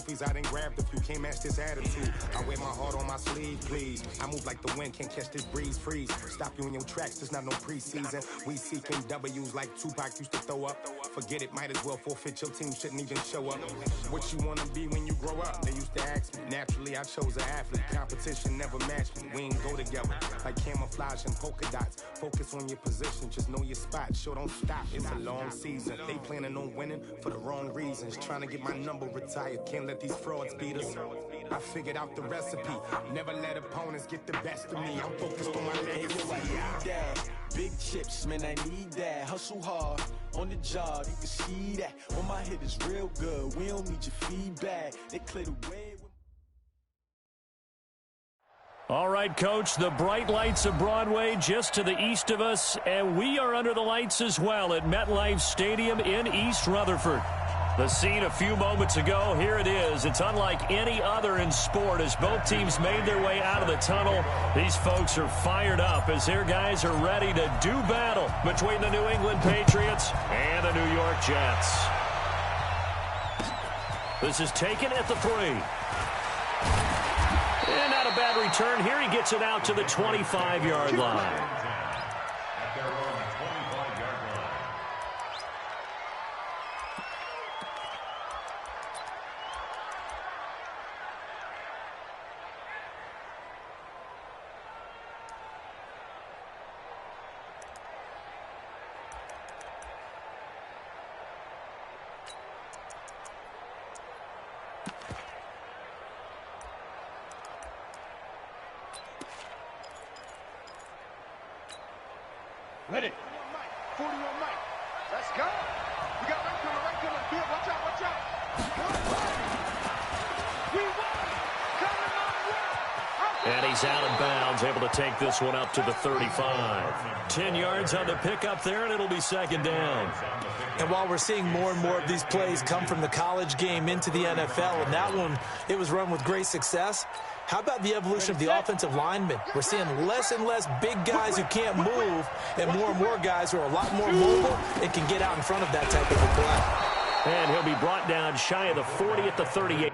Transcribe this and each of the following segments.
trophies, I done grabbed a few. Can't match this attitude. I wear my heart on my sleeve, please. I move like the wind, can't catch this breeze, freeze. Stop you in your tracks, there's not no preseason. We seeking W's like Tupac used to throw up. Forget it, might as well forfeit. Your team shouldn't even show up. What you wanna be when you grow up? They used to ask me. Naturally, I chose an athlete. Competition never matched me. We ain't go together like camouflage and polka dots. Focus on your position, just know your spot. Sure, don't stop. It's a long season. They planning on winning for the wrong reasons. Trying to get my number retired. Can't let these frauds beat us. I figured out the recipe. Never let opponents get the best of me. I'm focused on my legacy. Big chips, man, I need that. Hustle hard on the job, you can see that. When my hit is real good, we don't need your feedback. They clear the way. All right, Coach, the bright lights of Broadway just to the east of us, and we are under the lights as well at MetLife Stadium in East Rutherford. The scene a few moments ago, here it is. It's unlike any other in sport as both teams made their way out of the tunnel. These folks are fired up as their guys are ready to do battle between the New England Patriots and the New York Jets. This is taken at the 3. And not a bad return here. He gets it out to the 25-yard line. Ready. 41 Mike. Let's go. We got right coming. Field. Watch out, watch out. We won. Coming on. And he's out of bounds, able to take this one up to the 35. 10 yards on the pickup there, and it'll be second down. And while we're seeing more and more of these plays come from the college game into the NFL, and that one, it was run with great success, how about the evolution of the offensive linemen? We're seeing less and less big guys who can't move and more guys who are a lot more mobile and can get out in front of that type of a play. And he'll be brought down shy of the 40 at the 38.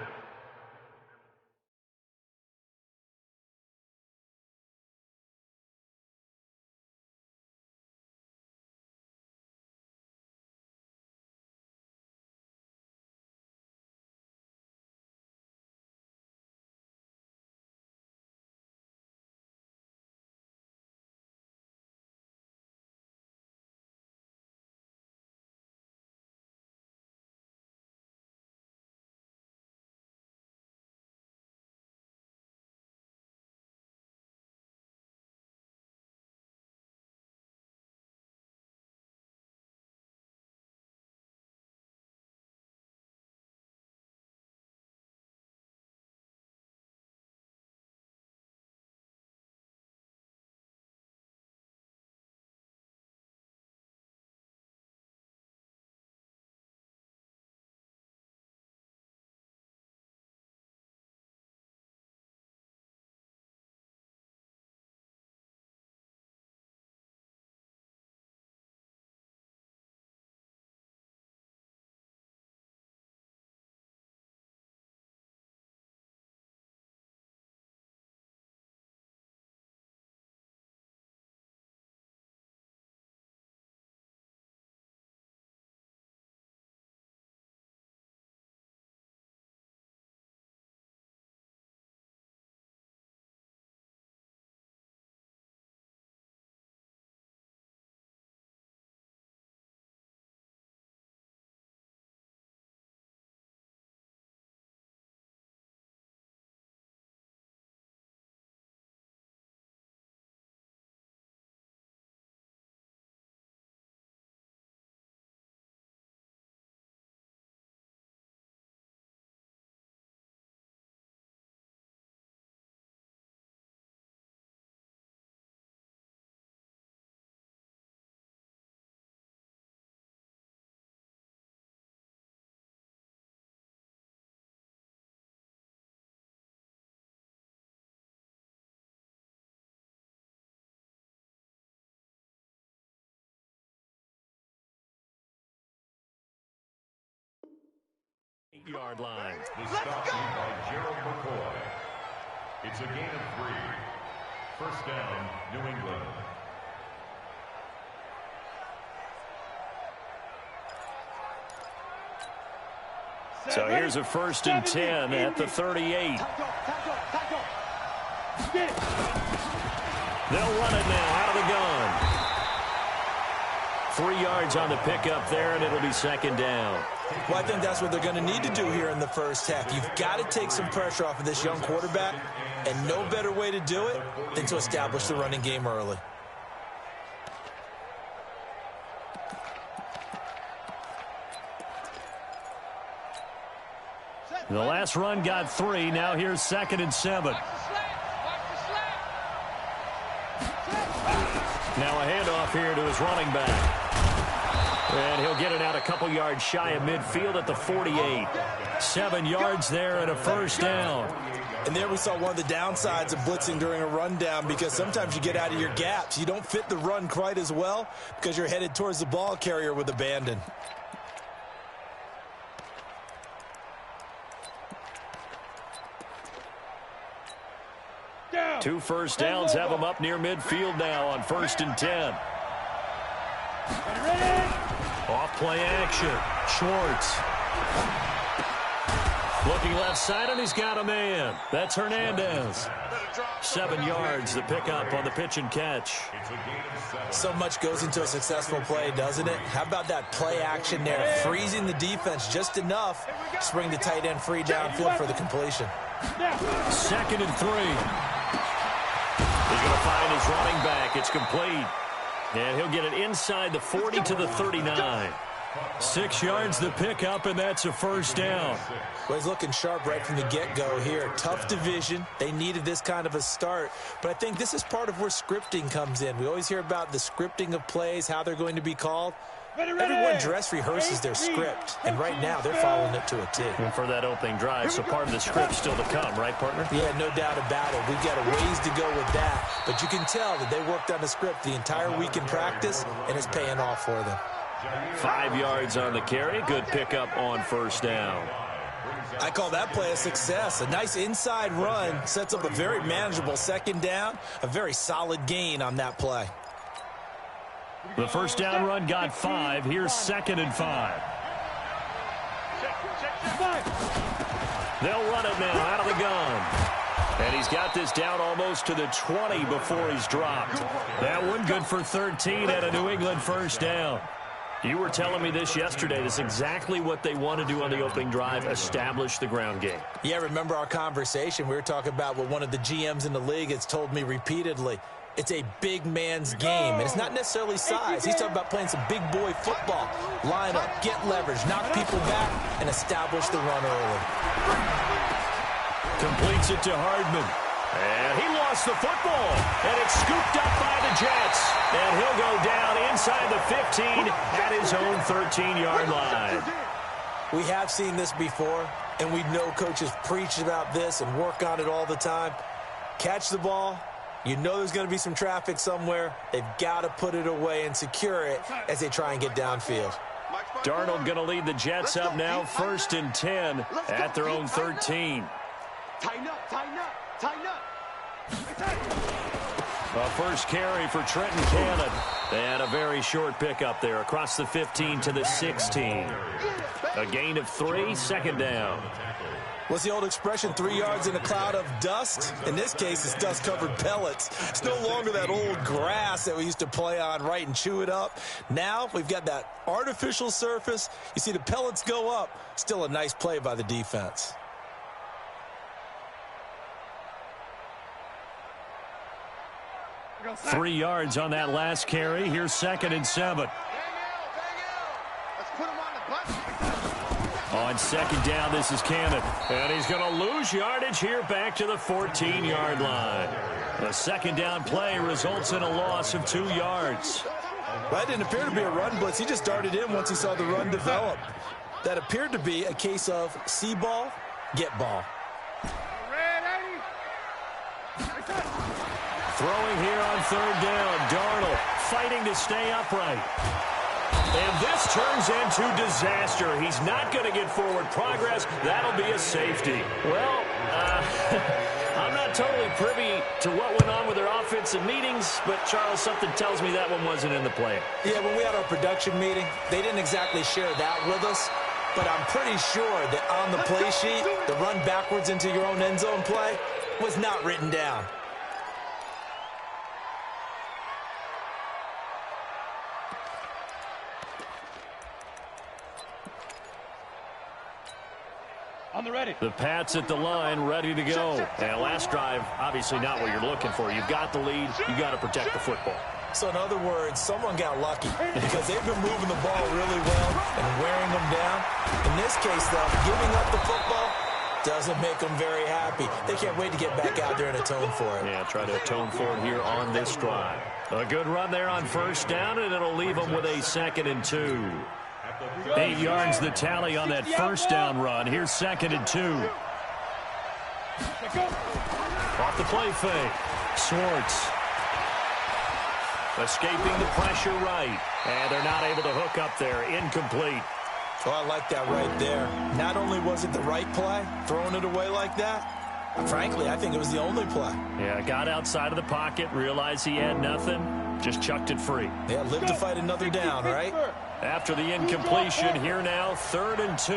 8-yard line. The stop by Gerald McCoy. It's a gain of 3. First down, New England. So here's a 1st and 10 at the 38. They'll run it now out of the gun. 3 yards on the pickup there, and it'll be 2nd down. Well, I think that's what they're going to need to do here in the first half. You've got to take some pressure off of this young quarterback, and no better way to do it than to establish the running game early. The last run got 3. Now here's 2nd and 7. Now a handoff here to his running back. And he'll get it out a couple yards shy of midfield at the 48. 7 yards there and a 1st down. And there we saw one of the downsides of blitzing during a rundown, because sometimes you get out of your gaps. You don't fit the run quite as well because you're headed towards the ball carrier with abandon. Two 1st downs have them up near midfield now on 1st and 10. Off play action. Schwartz. Looking left side, and he's got a man. That's Hernandez. 7 yards, the pickup on the pitch and catch. So much goes into a successful play, doesn't it? How about that play action there? Freezing the defense just enough to bring the tight end free downfield for the completion. 2nd and 3. He's going to find his running back. It's complete. And he'll get it inside the 40 to the 39. 6 yards the pickup, and that's a 1st down. Well, he's looking sharp right from the get-go here. Tough division. They needed this kind of a start. But I think this is part of where scripting comes in. We always hear about the scripting of plays, how they're going to be called. Everyone dress rehearses their script, and right now they're following it to a T. And for that opening drive, so part of the script still to come, right, partner? Yeah, no doubt about it. We've got a ways to go with that, but you can tell that they worked on the script the entire week in practice, and it's paying off for them. 5 yards on the carry. Good pickup on 1st down. I call that play a success. A nice inside run sets up a very manageable 2nd down, a very solid gain on that play. The 1st down run got 5. Here's 2nd and 5. They'll run it now out of the gun. And he's got this down almost to the 20 before he's dropped. That one good for 13 at a New England 1st down. You were telling me this yesterday. This is exactly what they want to do on the opening drive, establish the ground game. Yeah, remember our conversation? We were talking about what one of the GMs in the league has told me repeatedly. It's a big man's game, and it's not necessarily size. He's talking about playing some big boy football. Line up, get leverage, knock people back, and establish the run early. Completes it to Hardman. And he lost the football, and it's scooped up by the Jets. And he'll go down inside the 15 at his own 13-yard line. We have seen this before, and we know coaches preach about this and work on it all the time. Catch the ball. You know there's going to be some traffic somewhere. They've got to put it away and secure it as they try and get downfield. Darnold going to lead the Jets up now, 1st and 10 at their own 13. Tighten up, tighten up, tighten up. A first carry for Trenton Cannon. They had a very short pickup there across the 15 to the 16. A gain of 3, 2nd down. What's the old expression, 3 yards in a cloud of dust? In this case, it's dust-covered pellets. It's no longer that old grass that we used to play on, right, and chew it up. Now we've got that artificial surface. You see the pellets go up. Still a nice play by the defense. Three yards on that last carry. Here's 2nd and 7. Let's put him on the button. On 2nd down, this is Cannon. And he's going to lose yardage here back to the 14-yard line. The 2nd down play results in a loss of 2 yards. Well, that didn't appear to be a run blitz. He just darted in once he saw the run develop. That appeared to be a case of see ball, get ball. Throwing here on 3rd down. Darnold fighting to stay upright. And this turns into disaster. He's not going to get forward progress. That'll be a safety. Well, I'm not totally privy to what went on with their offensive meetings, but, Charles, something tells me that one wasn't in the plan. Yeah, when we had our production meeting, they didn't exactly share that with us, but I'm pretty sure that on the play sheet, the run backwards into your own end zone play was not written down. On the ready. The Pats at the line, ready to go. And last drive, obviously not what you're looking for. You've got the lead. You've got to protect the football. So in other words, someone got lucky because they've been moving the ball really well and wearing them down. In this case, though, giving up the football doesn't make them very happy. They can't wait to get back out there and atone for it. Yeah, try to atone for it here on this drive. A good run there on first down, and it'll leave them with a 2nd and 2. 8 yards the tally on that first down run. Here's 2nd and 2. Off the play fake. Swartz. Escaping the pressure right. And they're not able to hook up there. Incomplete. Oh, I like that right there. Not only was it the right play, throwing it away like that, frankly, I think it was the only play. Yeah, got outside of the pocket, realized he had nothing, just chucked it free. Yeah, live to fight another down, right? After the incompletion, here now, 3rd and 2.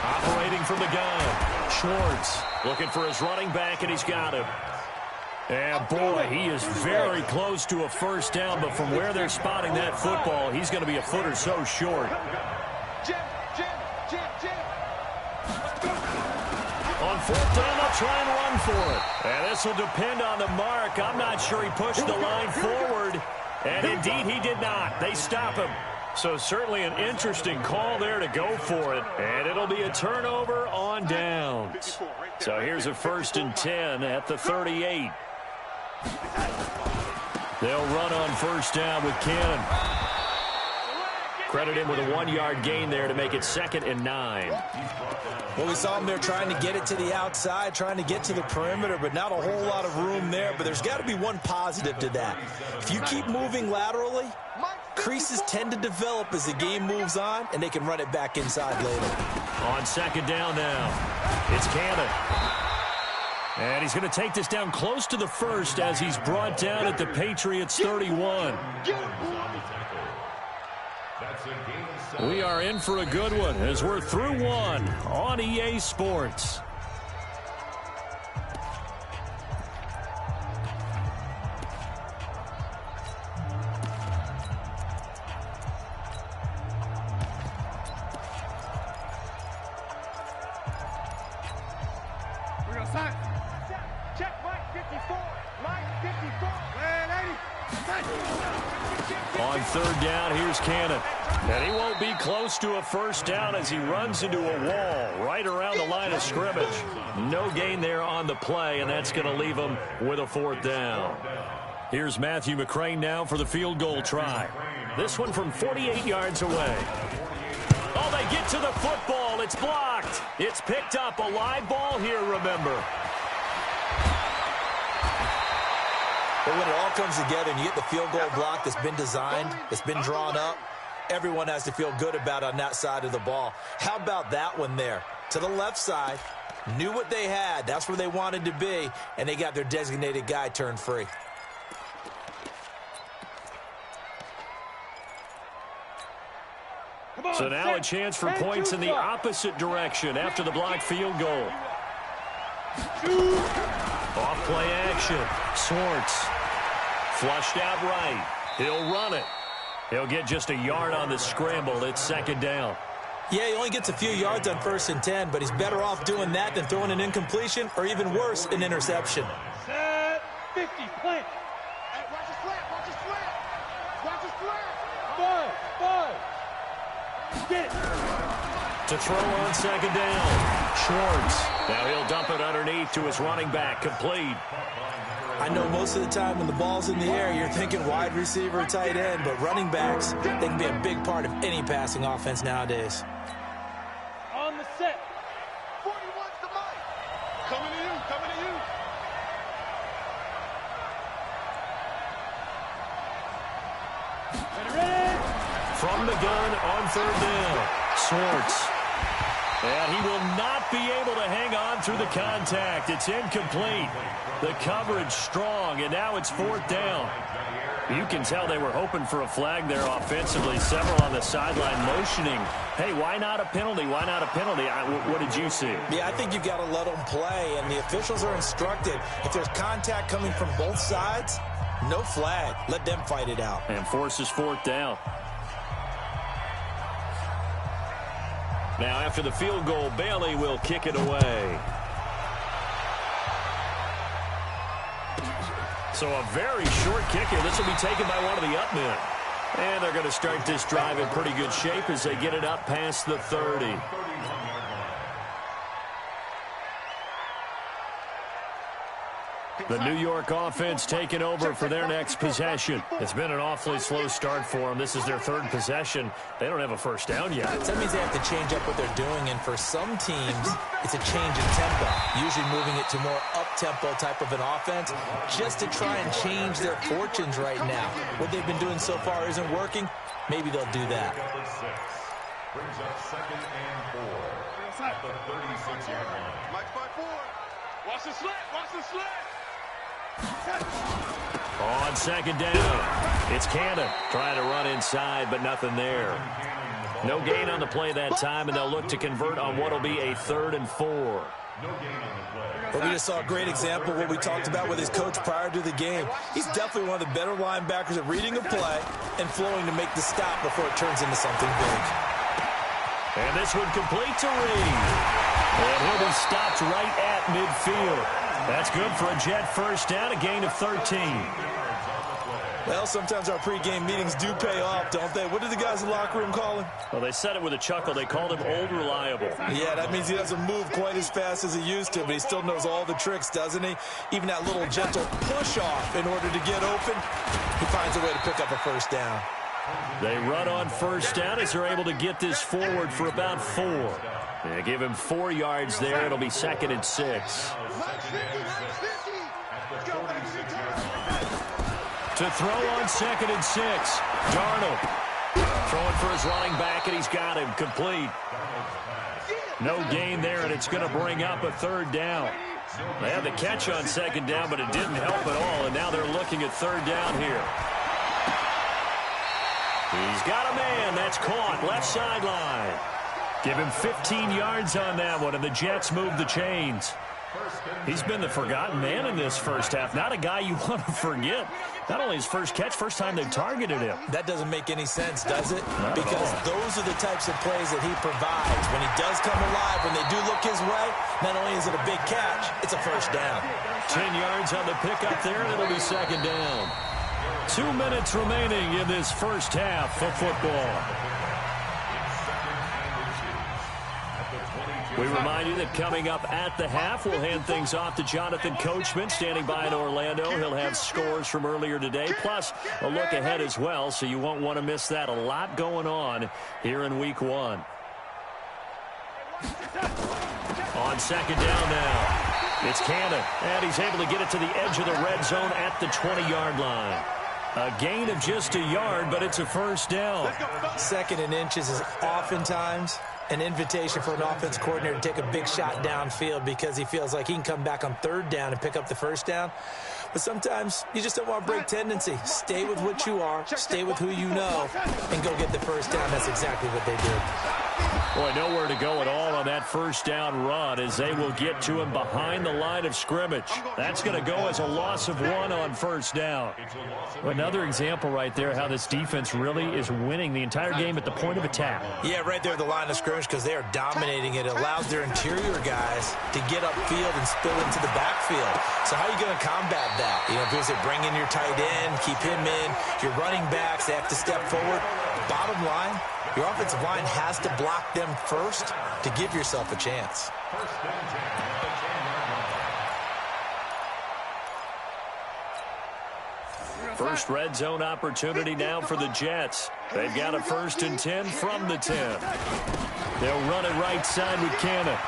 Operating from the gun. Schwartz looking for his running back, and he's got him. And, boy, he is very close to a first down, but from where they're spotting that football, he's going to be a foot or so short. On 4th down, they'll try and run for it. And this will depend on the mark. I'm not sure he pushed the line forward. And, indeed, he did not. They stop him. So certainly an interesting call there to go for it. And it'll be a turnover on downs. So here's a 1st and 10 at the 38. They'll run on first down with Cannon. Credit him with a 1-yard gain there to make it 2nd and 9. Well, we saw him there trying to get it to the outside, trying to get to the perimeter, but not a whole lot of room there. But there's got to be one positive to that. If you keep moving laterally, creases tend to develop as the game moves on, and they can run it back inside later. On 2nd down now, it's Cannon. And he's going to take this down close to the 1st as he's brought down at the Patriots 31. We are in for a good one as we're through one on EA Sports. We're going to sign. Check Mike 54. Mike 54. Man, 80. On 3rd down, here's Cannon. And he won't be close to a first down as he runs into a wall right around the line of scrimmage. No gain there on the play, and that's going to leave him with a 4th down. Here's Matthew McCrane now for the field goal try. This one from 48 yards away. Oh, they get to the football. It's blocked. It's picked up. A live ball here, remember. But when it all comes together and you get the field goal block that's been designed, that's been drawn up, everyone has to feel good about on that side of the ball. How about that one there? To the left side, knew what they had. That's where they wanted to be, and they got their designated guy turned free. So now a chance for points in the opposite direction after the blocked field goal. Off play action. Swartz. Flushed out right. He'll run it. He'll get just a yard on the scramble. It's 2nd down. Yeah, he only gets a few yards on 1st and 10, but he's better off doing that than throwing an incompletion or even worse, an interception. Set 50, plant. Hey, watch his flat, watch his flat. Watch his flat. 5. Get it. To throw on 2nd down. Schwartz. Now he'll dump it underneath to his running back. Complete. I know most of the time when the ball's in the air, you're thinking wide receiver, tight end, but running backs, they can be a big part of any passing offense nowadays. On the set. 41's the mic. Coming to you, coming to you. Ready, ready. from the gun on third down. Swartz. And he will not be able to hang on through the contact. It's incomplete. The coverage strong, and now it's fourth down. You can tell they were hoping for a flag there offensively. Several on the sideline motioning, hey, why not a penalty? Why not a penalty? What did you see? Yeah, I think you've got to let them play, and the officials are instructed. If there's contact coming from both sides, no flag. Let them fight it out. And forces fourth down. Now, after the field goal, Bailey will kick it away. So a very short kick here. This will be taken by one of the up men. And they're going to start this drive in pretty good shape as they get it up past the 30. The New York offense taking over for their next possession. It's been an awfully slow start for them. This is their third possession. They don't have a first down yet. That means they have to change up what they're doing, and for some teams, it's a change in tempo, usually moving it to more up-tempo type of an offense just to try and change their fortunes right now. What they've been doing so far isn't working. Maybe they'll do that. Brings up second and 4 at the 36-yard line. Mike by 4. Watch the slant. Watch the slant. On second down, it's Cannon trying to run inside, but nothing there. No gain on the play that time, and they'll look to convert on what will be a 3rd and 4. But we just saw a great example of what we talked about with his coach prior to the game. He's definitely one of the better linebackers at reading a play and flowing to make the stop before it turns into something big. And this one complete to Reed. And he'll be stopped right at midfield. That's good for a Jet first down, a gain of 13. Well, sometimes our pregame meetings do pay off, don't they? What did the guys in the locker room call him? Well, they said it with a chuckle. They called him Old Reliable. Yeah, that means he doesn't move quite as fast as he used to, but he still knows all the tricks, doesn't he? Even that little gentle push-off in order to get open, he finds a way to pick up a first down. They run on first down as they're able to get this forward for about 4. They give him 4 yards there. It'll be 2nd and 6. To throw on 2nd and 6. Darnold throwing for his running back, and he's got him complete. No gain there, and it's going to bring up a 3rd down. They had the catch on 2nd down, but it didn't help at all, and now they're looking at 3rd down here. He's got a man. That's caught. Left sideline. Give him 15 yards on that one, and the Jets move the chains. He's been the forgotten man in this first half. Not a guy you want to forget. Not only his first catch, first time they've targeted him. That doesn't make any sense, does it? Not because those are the types of plays that he provides. When he does come alive, when they do look his way, not only is it a big catch, it's a first down. 10 yards on the pickup there, and it'll be 2nd down. 2 minutes remaining in this first half of football. We remind you that coming up at the half, we'll hand things off to Jonathan Coachman, standing by in Orlando. He'll have scores from earlier today, plus a look ahead as well, so you won't want to miss that. A lot going on here in Week 1. On 2nd down now, it's Cannon, and he's able to get it to the edge of the red zone at the 20-yard line. A gain of just a yard, but it's a first down. 2nd and inches is oftentimes an invitation for an offense coordinator to take a big shot downfield because he feels like he can come back on 3rd down and pick up the first down. But sometimes you just don't want to break tendency. Stay with what you are, stay with who you know, and go get the first down. That's exactly what they did. Boy, nowhere to go at all on that first down run as they will get to him behind the line of scrimmage. That's going to go as a loss of 1 on first down. Another example right there how this defense really is winning the entire game at the point of attack. Yeah, right there at the line of scrimmage because they are dominating it. It allows their interior guys to get upfield and spill into the backfield. So how are you going to combat that? You know, if you bring in your tight end, keep him in, your running backs, they have to step forward. Bottom line, your offensive line has to block them first to give yourself a chance. First red zone opportunity now for the Jets. They've got a 1st and 10 from the 10. They'll run it right side with Cannon.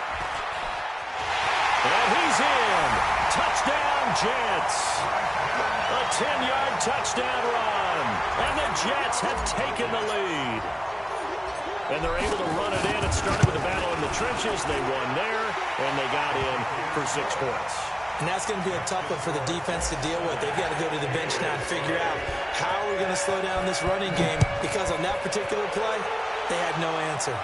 And he's in. Touchdown, Jets. A 10-yard touchdown run. And the Jets have taken the lead. And they're able to run it in. It started with a battle in the trenches. They won there, and they got in for 6 points. And that's going to be a tough one for the defense to deal with. They've got to go to the bench now and figure out how we're going to slow down this running game, because on that particular play, they had no answer.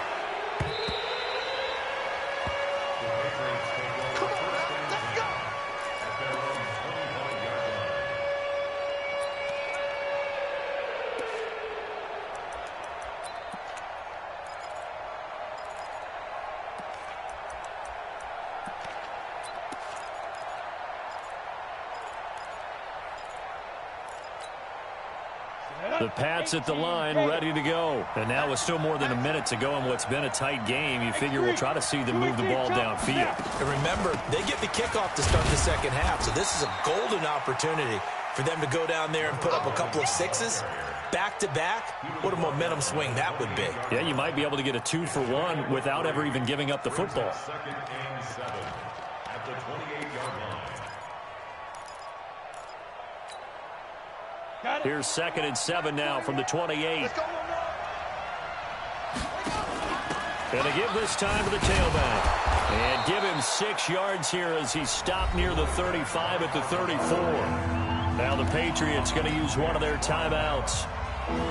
The Pats at the line, ready to go. And now with still more than a minute to go in what's been a tight game, you figure we'll try to see them move the ball downfield. And remember, they get the kickoff to start the second half, so this is a golden opportunity for them to go down there and put up a couple of sixes back-to-back. What a momentum swing that would be. Yeah, you might be able to get a 2-for-1 without ever even giving up the football. Second and 7 at the 28-yard line. Here's 2nd and 7 now from the 28. And to give this time to the tailback. And give him 6 yards here as he stopped near the 35 at the 34. Now the Patriots going to use one of their timeouts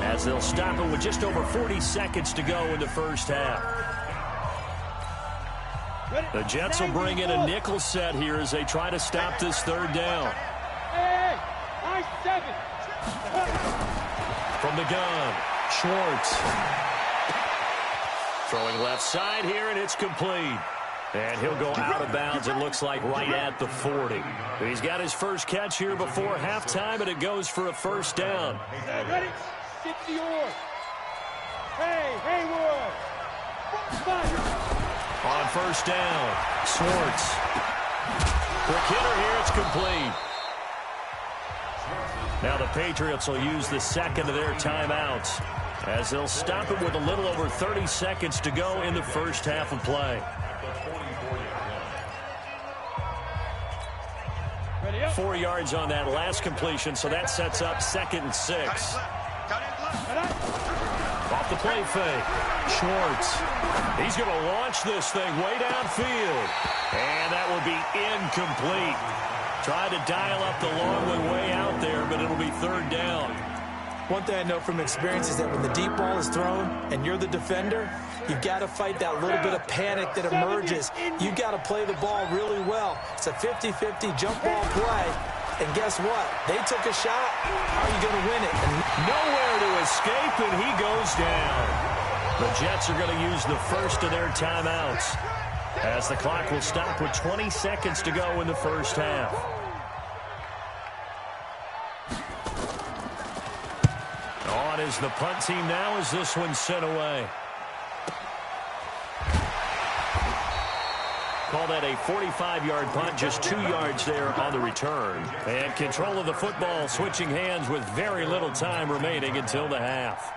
as they'll stop it with just over 40 seconds to go in the first half. The Jets will bring in a nickel set here as they try to stop this 3rd down. Hey, nice 7. From the gun, Schwartz. Throwing left side here, and it's complete. And he'll go out of bounds, it looks like, right at the 40. He's got his first catch here before halftime, and it goes for a 1st down. Ready? 60 yours. Hey, Haywood. On 1st down, Schwartz. Quick hitter here, it's complete. Now the Patriots will use the 2nd of their timeouts as they'll stop it with a little over 30 seconds to go in the first half of play. 4 yards on that last completion, so that sets up 2nd and 6. Off the play fake, Schwartz. He's going to launch this thing way downfield, and that will be incomplete. Tried to dial up the long one way out there, but it'll be 3rd down. One thing I know from experience is that when the deep ball is thrown and you're the defender, you've got to fight that little bit of panic that emerges. You've got to play the ball really well. It's a 50-50 jump ball play. And guess what? They took a shot. How are you going to win it? And nowhere to escape, and he goes down. The Jets are going to use the first of their timeouts as the clock will stop with 20 seconds to go in the first half. On is the punt team now as this one's sent away. Call that a 45-yard punt, just 2 yards there on the return. And control of the football, switching hands with very little time remaining until the half.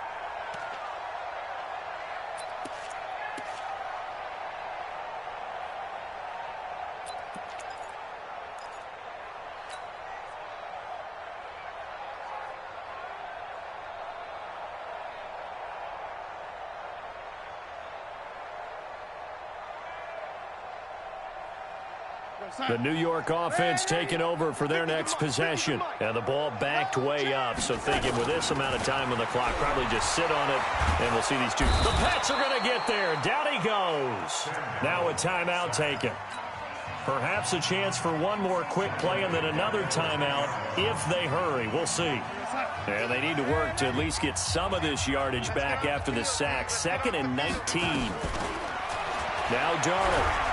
The New York offense taking over for their next possession. And the ball backed way up. So thinking with this amount of time on the clock, probably just sit on it, and we'll see these two. The Pats are going to get there. Down he goes. Now a timeout taken. Perhaps a chance for one more quick play and then another timeout if they hurry. We'll see. And they need to work to at least get some of this yardage back after the sack. 2nd and 19. Now Darnold.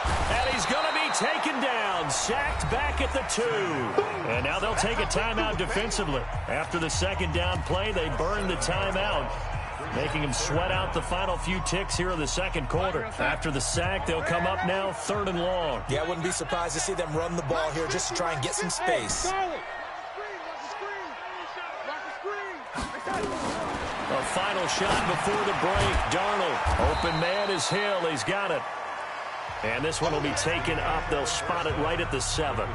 And he's going to be taken down, sacked back at the 2. And now they'll take a timeout defensively. After the 2nd down play, they burn the timeout, making them sweat out the final few ticks here in the 2nd quarter. After the sack, they'll come up now 3rd and long. Yeah, I wouldn't be surprised to see them run the ball here just to try and get some space. A final shot before the break. Darnold, open man is Hill. He's got it. And this one will be taken up. They'll spot it right at the 7.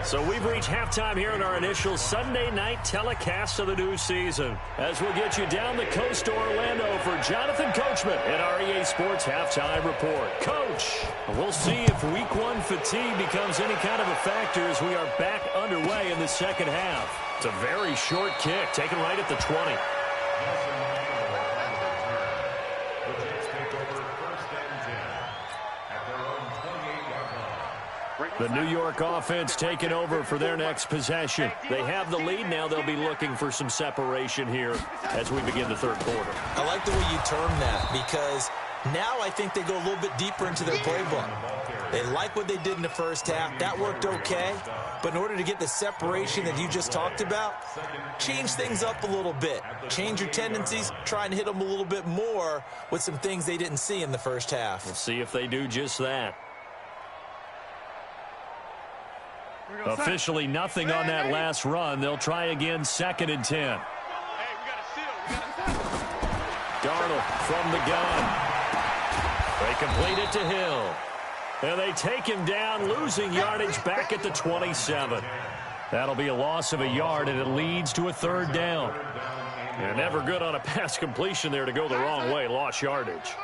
So we've reached halftime here in our initial Sunday night telecast of the new season. As we'll get you down the coast to Orlando for Jonathan Coachman at our EA Sports Halftime Report. Coach, we'll see if Week 1 fatigue becomes any kind of a factor as we are back underway in the second half. It's a very short kick, taken right at the 20. The New York offense taking over for their next possession. They have the lead now. They'll be looking for some separation here as we begin the third quarter. I like the way you term that because now I think they go a little bit deeper into their playbook. They like what they did in the first half. That worked okay. But in order to get the separation that you just talked about, change things up a little bit. Change your tendencies. Try and hit them a little bit more with some things they didn't see in the first half. We'll see if they do just that. Officially nothing on that last run. They'll try again, 2nd and 10. Darnold from the gun. They complete it to Hill. And they take him down, losing yardage back at the 27. That'll be a loss of a yard, and it leads to a 3rd down. And never good on a pass completion there to go the wrong way. Lost yardage.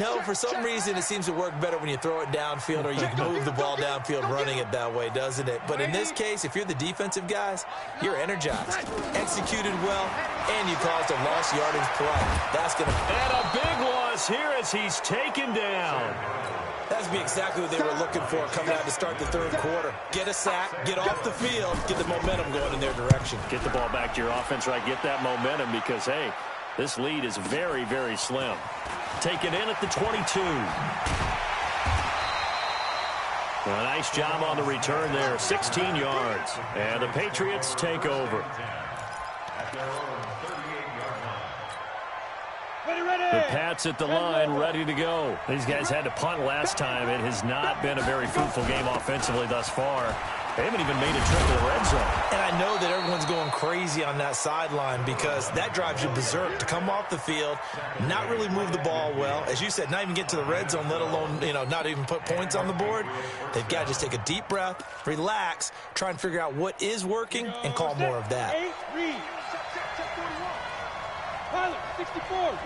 No, for some reason it seems to work better when you throw it downfield or you move the ball downfield running it that way, doesn't it? But in this case, if you're the defensive guys, you're energized, executed well, and you caused a lost yardage play. That's going to... And a big loss here as he's taken down. That's be exactly what they were looking for coming out to start the third quarter. Get a sack, get off the field, get the momentum going in their direction. Get the ball back to your offense, right? Get that momentum because, hey, this lead is very, very slim. Taken in at the 22. A nice job on the return there, 16 yards. And the Patriots take over. The Pats at the line, ready to go. These guys had to punt last time. It has not been a very fruitful game offensively thus far. They haven't even made a trip to the red zone. And I know that everyone's going crazy on that sideline because that drives you berserk to come off the field, not really move the ball well. As you said, not even get to the red zone, let alone, not even put points on the board. They've got to just take a deep breath, relax, try and figure out what is working, and call more of that. 64,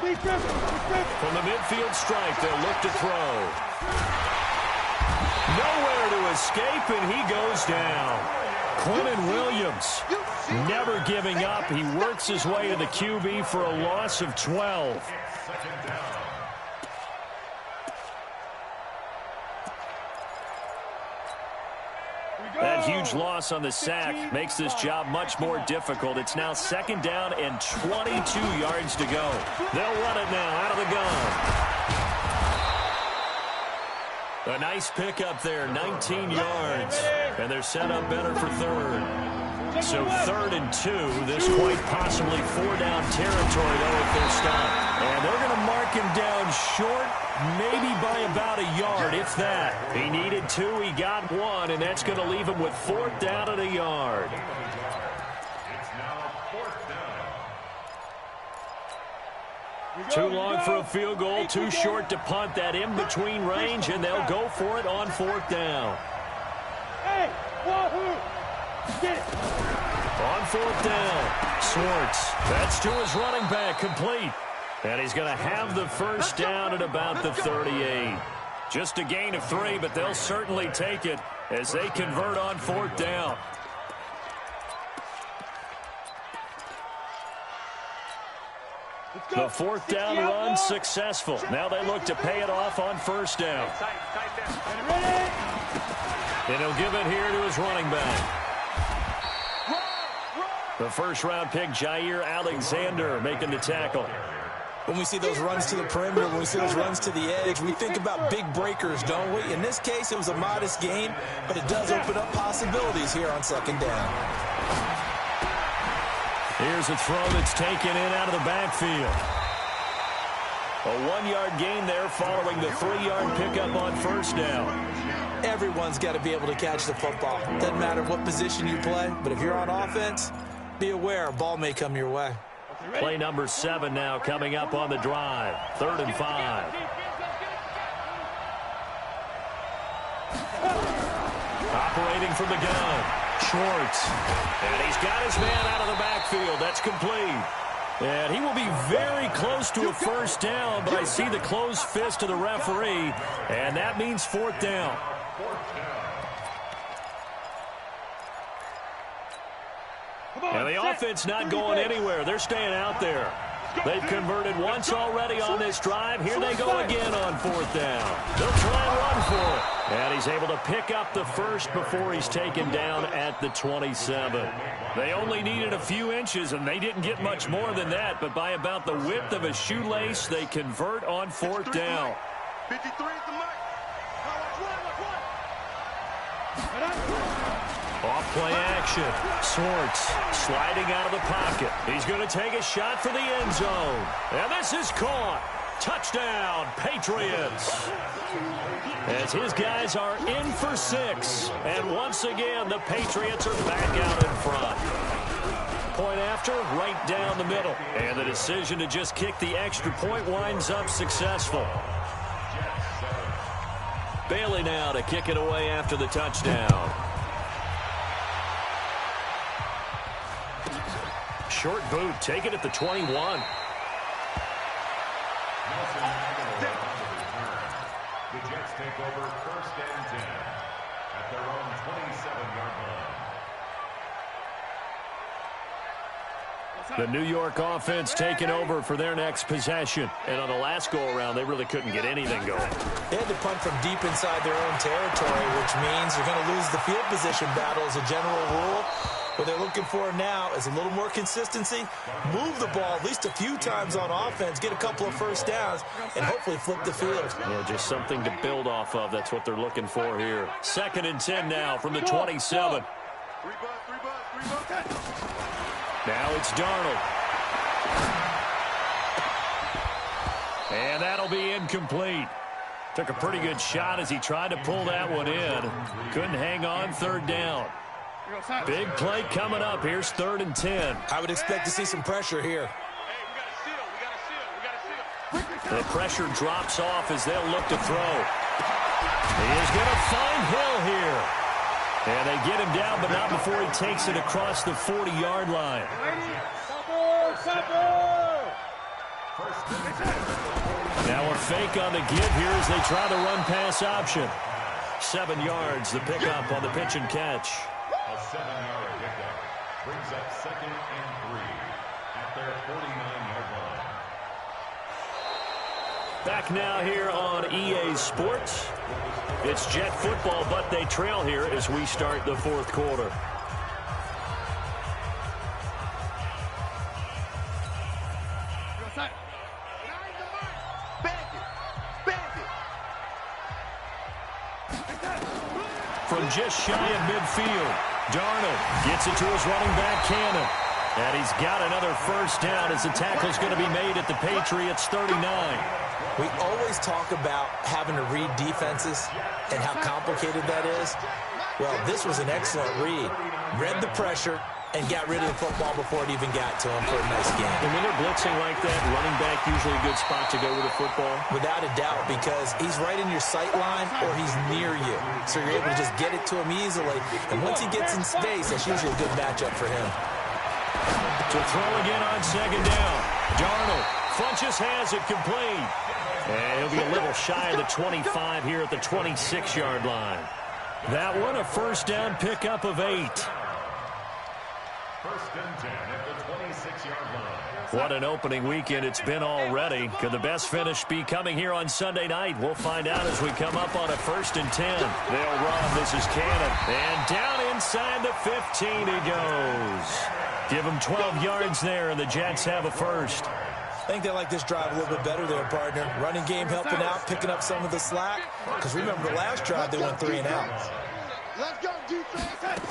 from the midfield stripe, they'll look to throw. Nowhere to escape, and he goes down. Quentin Williams never giving up. He works his way to the QB for a loss of 12. That huge loss on the sack makes this job much more difficult. It's now 2nd down and 22 yards to go. They'll run it now out of the gun. A nice pickup there, 19 yards. And they're set up better for 3rd. So 3rd and 2. This quite possibly 4-down territory, though, if they're stopped. And they're going to mark him down short, maybe by about a yard, if that. He needed 2, he got 1, and that's going to leave him with 4th down at a yard. Too long for a field goal, too short to punt. That in-between range, and they'll go for it on 4th down. On 4th down, Swartz. That's to his running back, complete. And he's going to have the 1st down at about the 38. Just a gain of 3, but they'll certainly take it as they convert on 4th down. The 4th down run successful. Now they look to pay it off on 1st down. And he'll give it here to his running back. The 1st-round pick, Jair Alexander, making the tackle. When we see those runs to the perimeter, when we see those runs to the edge, we think about big breakers, don't we? In this case, it was a modest gain, but it does open up possibilities here on 2nd down. Here's a throw that's taken in out of the backfield. A 1-yard gain there following the 3-yard pickup on 1st down. Everyone's got to be able to catch the football. Doesn't matter what position you play, but if you're on offense, be aware a ball may come your way. Play number 7 now coming up on the drive. 3rd and 5. Operating from the gun. Schwartz. And he's got his man out of the backfield. That's complete. And he will be very close to a first down, but I see the closed fist of the referee, and that means fourth down. And the offense not going anywhere. They're staying out there. They've converted once already on this drive. Here they go again on fourth down. They'll try and run for it. And he's able to pick up the first before he's taken down at the 27. They only needed a few inches, and they didn't get much more than that. But by about the width of a shoelace, they convert on fourth down. 53 is the mic. Off play action. Schwartz sliding out of the pocket. He's going to take a shot for the end zone. And this is caught. Touchdown, Patriots. As his guys are in for 6. And once again, the Patriots are back out in front. Point after, right down the middle. And the decision to just kick the extra point winds up successful. Bailey now to kick it away after the touchdown. Short boot, take it at the 21. The Jets take over first and 10 at their own 27-yard line. The New York offense taking over for their next possession. And on the last go-around, they really couldn't get anything going. They had to punt from deep inside their own territory, which means you're going to lose the field position battle as a general rule. What they're looking for now is a little more consistency, move the ball at least a few times on offense, get a couple of first downs, and hopefully flip the field. Yeah, just something to build off of. That's what they're looking for here. 2nd and 10 now from the 27. Now it's Darnold. And that'll be incomplete. Took a pretty good shot as he tried to pull that one in. Couldn't hang on, 3rd down. Big play coming up. Here's 3rd and 10. I would expect to see some pressure here. The pressure drops off as they'll look to throw. He is going to find Hill here. And they get him down, but not before he takes it across the 40-yard line. Now a fake on the give here as they try the run-pass option. 7 yards, the pickup on the pitch and catch. A 7-yard pickup brings up 2nd and 3 at their 49-yard line. Back now here on EA Sports. It's Jet football, but they trail here as we start the 4th quarter. From just shy of midfield, Darnold gets it to his running back, Cannon. And he's got another first down as the tackle's going to be made at the Patriots' 39. We always talk about having to read defenses and how complicated that is. Well, this was an excellent read. Read the pressure and got rid of the football before it even got to him for a nice game. And when they're blitzing like that, running back usually a good spot to go with the football? Without a doubt, because he's right in your sight line or he's near you. So you're able to just get it to him easily. And once he gets in space, that's usually a good matchup for him. To throw again on 2nd down. Darnold, Funchess has it complete. And he'll be a little shy of the 25 here at the 26-yard line. That one, a first down pickup of 8. 1st and 10 at the 26-yard line. What an opening weekend it's been already. Could the best finish be coming here on Sunday night? We'll find out as we come up on a 1st and 10. They'll run. This is Cannon. And down inside the 15 he goes. Give him 12 yards there, and the Jets have a first. I think they like this drive a little bit better there, partner. Running game helping out, picking up some of the slack. Because remember the last drive, they went 3 and out. Let's go, defense.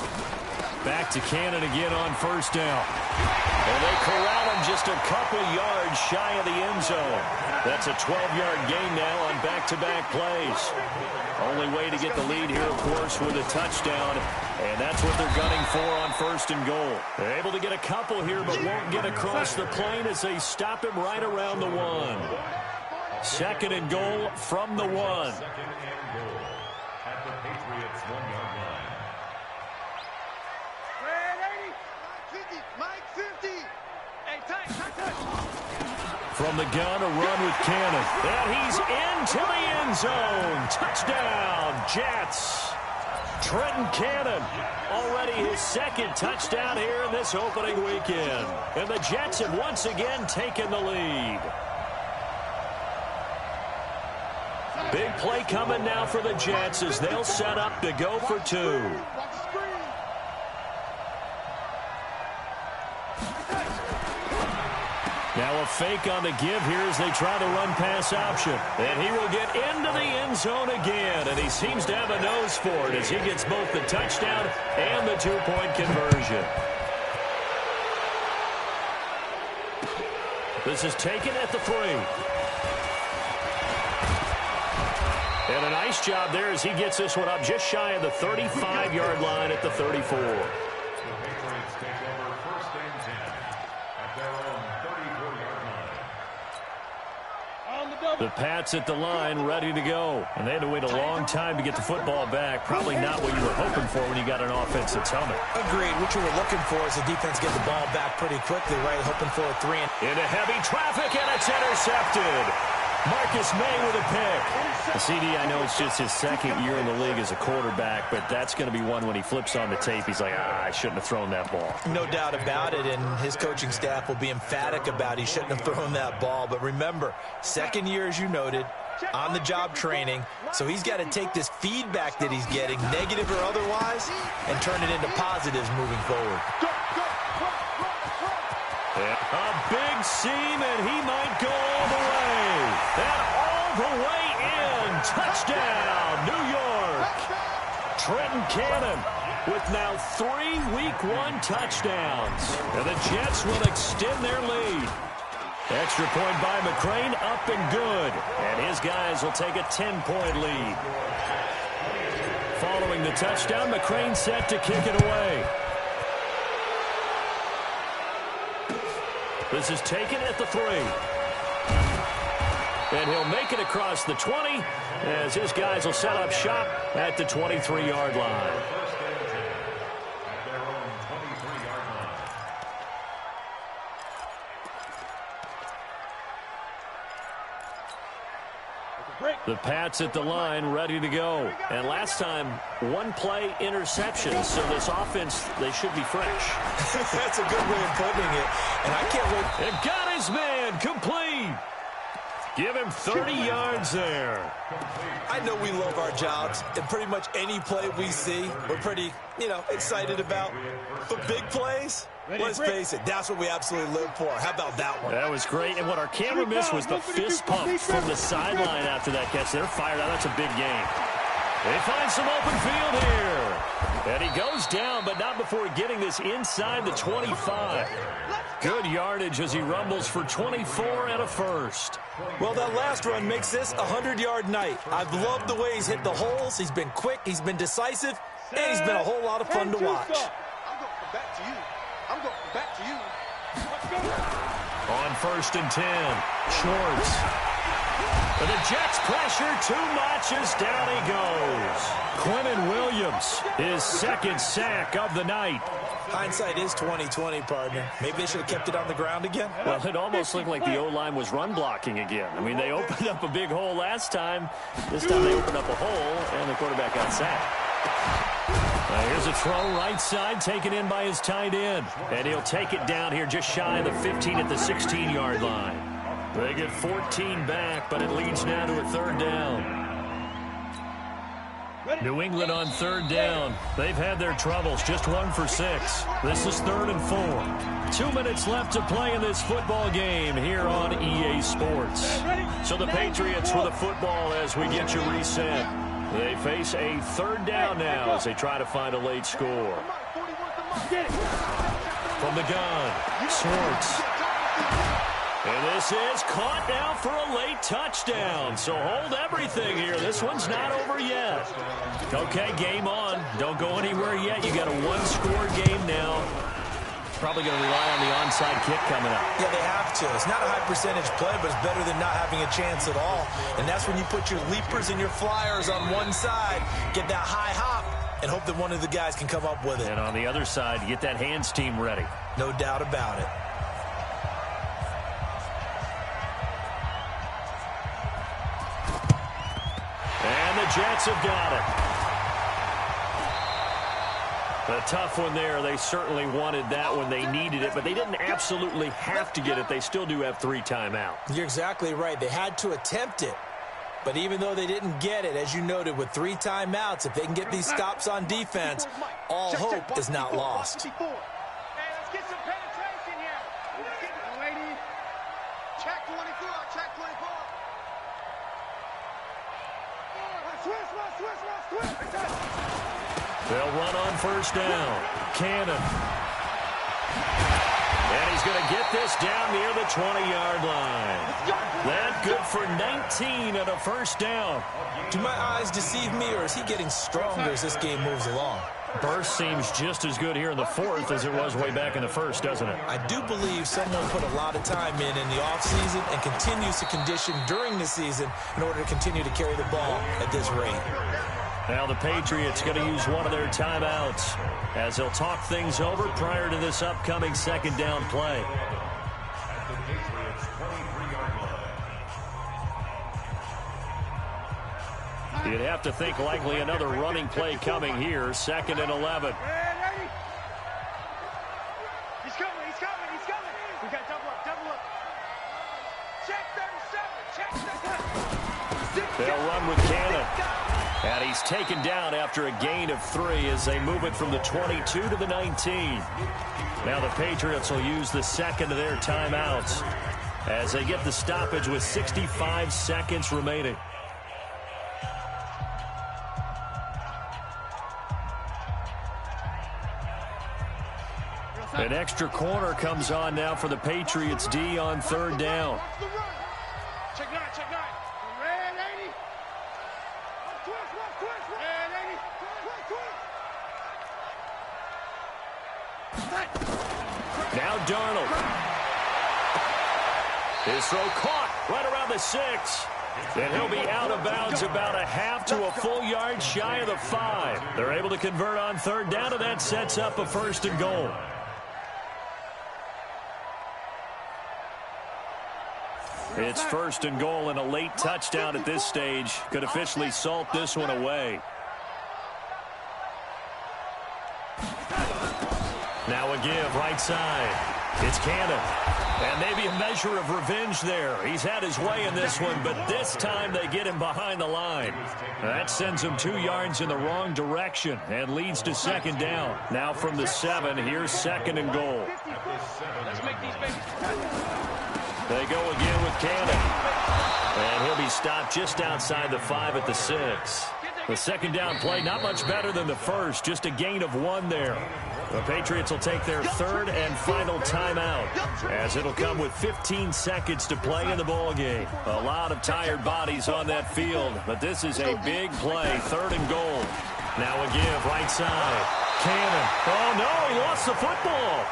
Back to Cannon again on first down. And they corral him just a couple yards shy of the end zone. That's a 12-yard gain now on back-to-back plays. Only way to get the lead here, of course, with a touchdown. And that's what they're gunning for on 1st and goal. They're able to get a couple here, but won't get across the plane as they stop him right around the 1. 2nd and goal from the 1. at the Patriots' 1-yard line. From the gun, a run with Cannon. And he's into the end zone. Touchdown, Jets. Trenton Cannon, already his second touchdown here in this opening weekend. And the Jets have once again taken the lead. Big play coming now for the Jets as they'll set up to go for two. Now a fake on the give here as they try the run-pass option. And he will get into the end zone again. And he seems to have a nose for it as he gets both the touchdown and the two-point conversion. This is taken at the 3. And a nice job there as he gets this one up just shy of the 35-yard line at the 34. The Pats at the line, ready to go. And they had to wait a long time to get the football back. Probably not what you were hoping for when you got an offense that's humming. Agreed. What you were looking for is the defense get the ball back pretty quickly, right? Hoping for a 3. Into heavy traffic, and it's intercepted. Marcus May with a pick. The CD, I know it's just his second year in the league as a quarterback, but that's going to be one when he flips on the tape. He's like, I shouldn't have thrown that ball. No doubt about it, and his coaching staff will be emphatic about he shouldn't have thrown that ball. But remember, second year, as you noted, on-the-job training, so he's got to take this feedback that he's getting, negative or otherwise, and turn it into positives moving forward. A big seam, and he might go all the way. And all the way in. Touchdown, New York. Trenton Cannon with now 3 Week 1 touchdowns. And the Jets will extend their lead. Extra point by McCrane, up and good. And his guys will take a 10-point lead. Following the touchdown, McCrane set to kick it away. This is taken at the 3. And he'll make it across the 20 as his guys will set up shop at the 23-yard line. The Pats at the line, ready to go. And last time, 1-play interception. So this offense, they should be fresh. That's a good way of putting it. And I can't wait. And got his man complete. Give him 30 yards there. I know we love our jobs, and pretty much any play we see, we're pretty, excited about. But big plays, let's face it, that's what we absolutely live for. How about that one? That was great. And what our camera missed was the fist pump from the sideline after that catch. They're fired out. That's a big game. They find some open field here. And he goes down, but not before getting this inside the 25. Good yardage as he rumbles for 24 and a first. Well, that last run makes this a 100-yard night. I've loved the way he's hit the holes. He's been quick, he's been decisive, and he's been a whole lot of fun to watch. I'm going back to you. Let's go. On 1st and 10, Schwartz. And the Jets pressure too much as down he goes. Quentin Williams, his second sack of the night. Hindsight is 20/20, partner. Maybe they should have kept it on the ground again. Well, it almost looked like the O-line was run blocking again. I mean, they opened up a big hole last time. This time they opened up a hole, and the quarterback got sacked. Here's a throw right side taken in by his tight end. And he'll take it down here just shy of the 15 at the 16-yard line. They get 14 back, but it leads now to a 3rd down. New England on 3rd down. They've had their troubles, just 1 for 6. This is 3rd and 4. 2 minutes left to play in this football game here on EA Sports. So the Patriots with the football as we get you reset. They face a 3rd down now as they try to find a late score. From the gun, Schwartz. And this is caught now for a late touchdown. So hold everything here. This one's not over yet. Okay, game on. Don't go anywhere yet. You got a 1-score game now. probably going to rely on the onside kick coming up. Yeah, they have to. It's not a high percentage play, but it's better than not having a chance at all. And that's when you put your leapers and your flyers on one side, get that high hop, and hope that one of the guys can come up with it. And on the other side, get that hands team ready. No doubt about it. And the Jets have got it. A tough one there. They certainly wanted that when they needed it, but they didn't absolutely have to get it. They still do have 3 timeouts. You're exactly right. They had to attempt it. But even though they didn't get it, as you noted, with 3 timeouts, if they can get these stops on defense, all hope is not lost. Hey, let's get some penetration here. Let's get it, lady. Check 24, check 24. Switch. They'll run on first down. Cannon. And he's going to get this down near the 20-yard line. That good for 19 and a first down. Do my eyes deceive me, or is he getting stronger as this game moves along? Burst seems just as good here in the fourth as it was way back in the first, doesn't it? I do believe someone put a lot of time in the offseason and continues to condition during the season in order to continue to carry the ball at this rate. Now the Patriots going to use one of their timeouts as they'll talk things over prior to this upcoming second down play. At the Patriots' 23-yard line. You'd have to think likely another running play coming here, 2nd and 11. He's coming. We got double up. Check 37, They'll run with Cannon. And he's taken down after a gain of 3 as they move it from the 22 to the 19. Now the Patriots will use the second of their timeouts as they get the stoppage with 65 seconds remaining. An extra corner comes on now for the Patriots D on 3rd down. Check 9. Red 80. Red 80. Now Darnold. His throw caught right around the 6. And he'll be out of bounds about a half to a full yard shy of the 5. They're able to convert on 3rd down, and that sets up a 1st and goal. It's 1st and goal, and a late touchdown at this stage could officially salt this one away. Now a give right side. It's Cannon. And maybe a measure of revenge there. He's had his way in this one, but this time they get him behind the line. That sends him 2 yards in the wrong direction and leads to 2nd down. Now from the 7, here's 2nd and goal. Let's make these babies. They go again with Cannon. And he'll be stopped just outside the 5 at the 6. The 2nd down play, not much better than the first, just a gain of 1 there. The Patriots will take their 3rd and final timeout as it'll come with 15 seconds to play in the ball game. A lot of tired bodies on that field, but this is a big play, 3rd and goal. Now a give right side. Cannon. Oh, no, he lost the football.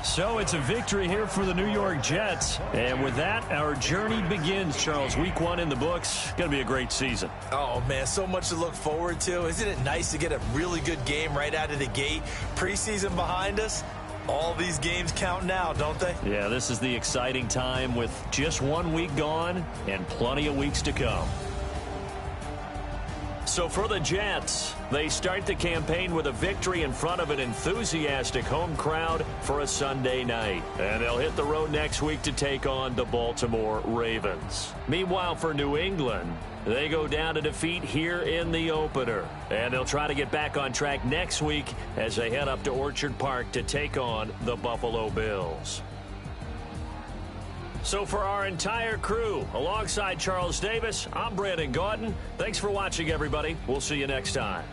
So it's a victory here for the New York Jets. And with that, our journey begins, Charles. Week 1 in the books. Going to be a great season. Oh, man, so much to look forward to. Isn't it nice to get a really good game right out of the gate? Preseason behind us. All these games count now, don't they? Yeah, this is the exciting time with just 1 week gone and plenty of weeks to come. So for the Jets, they start the campaign with a victory in front of an enthusiastic home crowd for a Sunday night. And they'll hit the road next week to take on the Baltimore Ravens. Meanwhile, for New England, they go down to defeat here in the opener. And they'll try to get back on track next week as they head up to Orchard Park to take on the Buffalo Bills. So for our entire crew, alongside Charles Davis, I'm Brandon Gaudin. Thanks for watching, everybody. We'll see you next time.